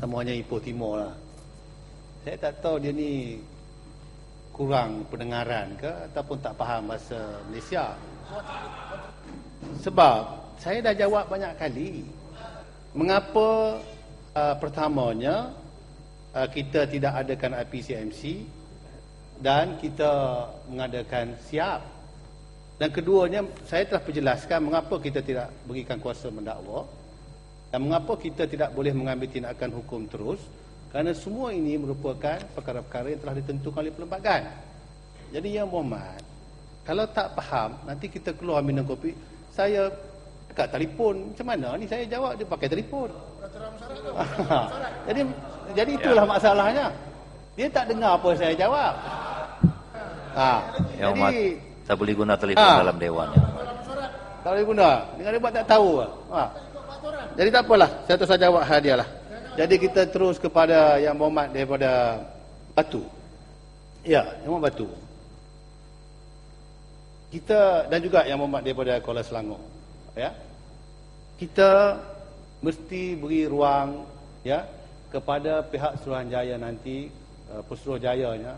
Namanya Ipoh Timur lah. Saya tak tahu dia ni kurang pendengaran ke ataupun tak faham bahasa Malaysia. Sebab saya dah jawab banyak kali. Mengapa pertamanya kita tidak adakan IPCMC dan kita mengadakan SIAP. Dan keduanya saya telah perjelaskan mengapa kita tidak berikan kuasa mendakwa dan mengapa kita tidak boleh mengambil tindakan hukum terus. Kerana semua ini merupakan perkara-perkara yang telah ditentukan oleh perlembagaan. Jadi Yang Berhormat, kalau tak faham, nanti kita keluar minum kopi, saya dekat telefon, macam mana ni saya jawab, dia pakai telefon. Jadi itulah masalahnya. Dia tak dengar apa saya jawab. Yang Berhormat, tak boleh guna telefon dalam dewan. Tak boleh guna. Dengan dia buat tak tahu. Jadi tak apalah, saya terus jawab hadiah lah. Jadi kita terus kepada Yang Berhormat daripada Batu. Ya, Yang Berhormat Batu. Kita dan juga Yang Berhormat daripada Kuala Selangor. Ya. Kita mesti beri ruang ya kepada pihak Suruhanjaya nanti, Pesuruhjayanya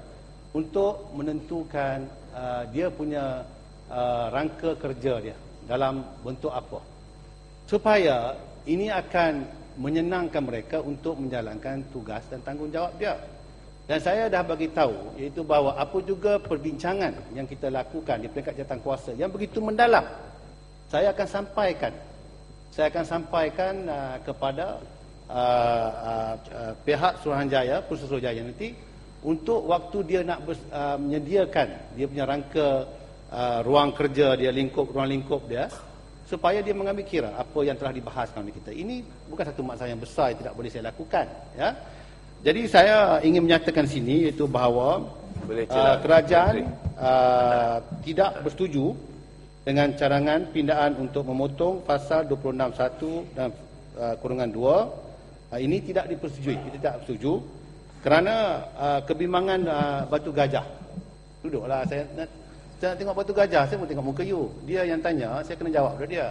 untuk menentukan dia punya rangka kerja dia dalam bentuk apa. Supaya ini akan menyenangkan mereka untuk menjalankan tugas dan tanggungjawab dia. Dan saya dah bagi tahu iaitu bahawa apa juga perbincangan yang kita lakukan di peringkat jawatankuasa yang begitu mendalam, saya akan sampaikan. Saya akan sampaikan kepada pihak Suruhanjaya, Pesuruhjaya nanti untuk waktu dia nak menyediakan dia punya rangka ruang kerja dia, ruang lingkup dia, supaya dia mengambil kira apa yang telah dibahaskan oleh kita. Ini bukan satu masalah yang besar yang tidak boleh saya lakukan. Ya. Jadi saya ingin menyatakan sini iaitu bahawa kerajaan tidak bersetuju dengan carangan pindaan untuk memotong pasal 26(1) dan kurungan 2. Ini tidak dipersetujui. Kita tidak bersetuju kerana kebimbangan Batu Gajah. Duduklah, saya nak tengok Batu Gajah, saya mau tengok muka you. Dia yang tanya, saya kena jawab pada dia.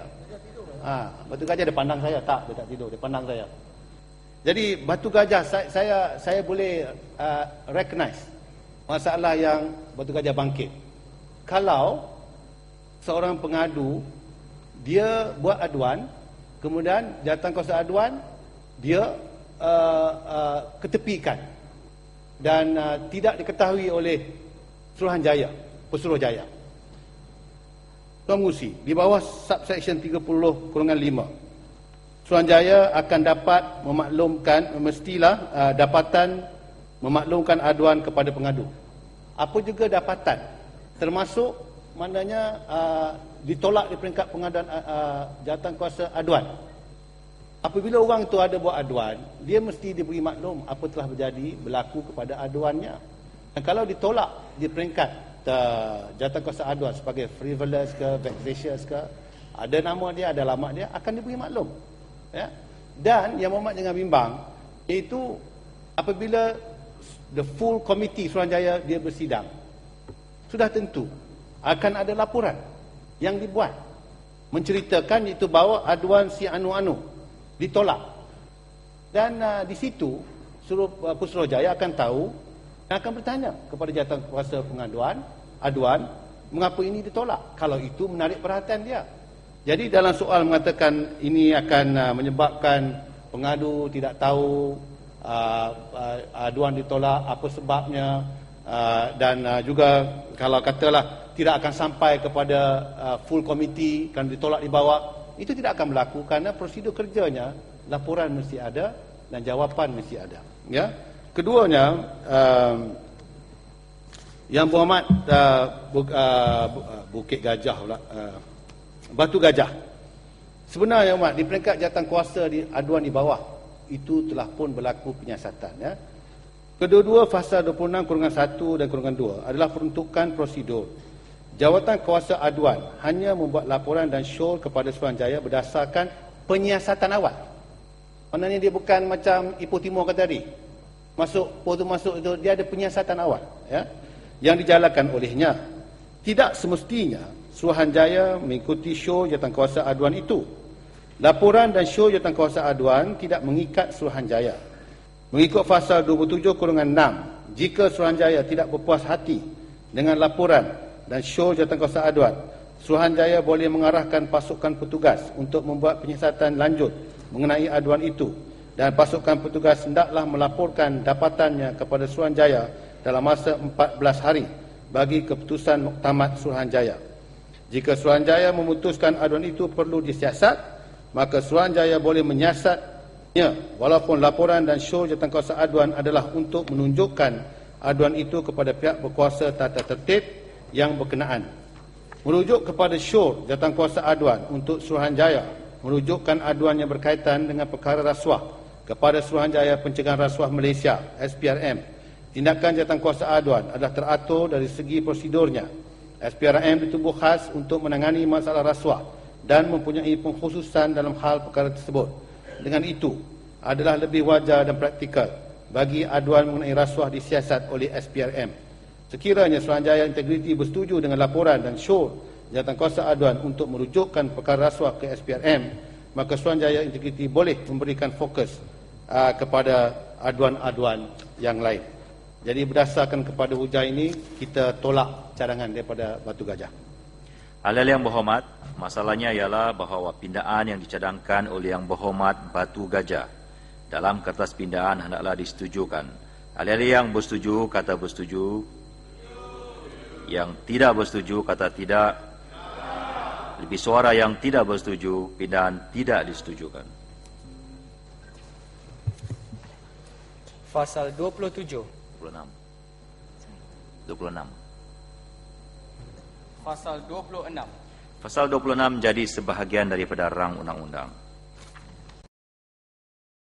Batu Gajah dia pandang saya. Tak, dia tak tidur, dia pandang saya. Jadi Batu Gajah, saya boleh recognize masalah yang Batu Gajah bangkit. Kalau seorang pengadu, dia buat aduan, kemudian jawatankuasa aduan, dia ketepikan dan tidak diketahui oleh Suruhanjaya, Pesuruhjaya. Tuan Mengerusi, di bawah subsection 30(5), Suruhanjaya akan dapat memaklumkan, mestilah dapatan memaklumkan aduan kepada pengadu. Apa juga dapatan, termasuk maknanya ditolak di peringkat pengaduan jawatankuasa aduan. Apabila orang itu ada buat aduan, dia mesti diberi maklum apa telah berlaku kepada aduannya. Dan kalau ditolak di peringkat jawatankuasa aduan sebagai frivolous ke vexatious ke, ada nama dia, ada alamat dia, akan diberi maklum. Ya? Dan Yang Berhormat jangan bimbang, iaitu apabila the full committee Suruhanjaya dia bersidang, sudah tentu akan ada laporan yang dibuat menceritakan itu bahawa aduan si anu-anu ditolak. Dan di situ Pesuruhjaya akan tahu dan akan bertanya kepada jawatankuasa aduan, mengapa ini ditolak, kalau itu menarik perhatian dia. Jadi dalam soal mengatakan ini akan menyebabkan pengadu tidak tahu aduan ditolak, apa sebabnya, dan juga kalau katalah tidak akan sampai kepada full committee, kan ditolak di bawah, itu tidak akan berlaku kerana prosedur kerjanya, laporan mesti ada dan jawapan mesti ada. Ya. Keduanya, Yang Berhormat Bukit Gajah pula, Batu Gajah. Sebenarnya Yang Berhormat, di peringkat jawatankuasa di aduan di bawah itu telah pun berlaku penyiasatan. Ya. Kedua-dua fasa 26(1) dan kurungan 2 adalah peruntukan prosedur. Jawatankuasa aduan hanya membuat laporan dan syur kepada Suruhanjaya berdasarkan penyiasatan awal. Maknanya dia bukan macam Ipoh Timur kata tadi. Masuk itu dia ada penyiasatan awal, ya, yang dijalankan olehnya. Tidak semestinya Suruhanjaya mengikuti syur jawatankuasa aduan itu. Laporan dan syur jawatankuasa aduan tidak mengikat Suruhanjaya. Mengikut pasal 27/6, jika Suruhanjaya tidak berpuas hati dengan laporan dan show jawatankuasa aduan, Suruhanjaya boleh mengarahkan pasukan petugas untuk membuat penyiasatan lanjut mengenai aduan itu, dan pasukan petugas hendaklah melaporkan dapatannya kepada Suruhanjaya dalam masa 14 hari bagi keputusan Muktamad Suruhanjaya. Jika Suruhanjaya memutuskan aduan itu perlu disiasat, maka Suruhanjaya boleh menyiasatnya walaupun laporan dan show jawatankuasa aduan adalah untuk menunjukkan aduan itu kepada pihak berkuasa tata tertib yang berkenaan. Merujuk kepada show jawatankuasa aduan untuk Suruhanjaya merujukkan aduan yang berkaitan dengan perkara rasuah kepada Suruhanjaya Pencegahan Rasuah Malaysia SPRM. Tindakan jawatankuasa aduan adalah teratur dari segi prosedurnya. SPRM ditubuh khas untuk menangani masalah rasuah dan mempunyai pengkhususan dalam hal perkara tersebut. Dengan itu, adalah lebih wajar dan praktikal bagi aduan mengenai rasuah disiasat oleh SPRM. Sekiranya Suruhanjaya Integriti bersetuju dengan laporan dan show jawatankuasa aduan untuk merujukkan perkara rasuah ke SPRM, maka Suruhanjaya Integriti boleh memberikan fokus kepada aduan-aduan yang lain. Jadi berdasarkan kepada hujah ini, kita tolak cadangan daripada Batu Gajah. Ahli yang berhormat, masalahnya ialah bahawa pindaan yang dicadangkan oleh Yang Berhormat Batu Gajah dalam kertas pindaan hendaklah disetujukan. Ahli yang bersetuju kata bersetuju, yang tidak bersetuju kata tidak. Lebih suara yang tidak bersetuju, pindaan tidak disetujukan. Pasal 27. 26. Pasal 26. Pasal 26 jadi sebahagian daripada rang undang-undang.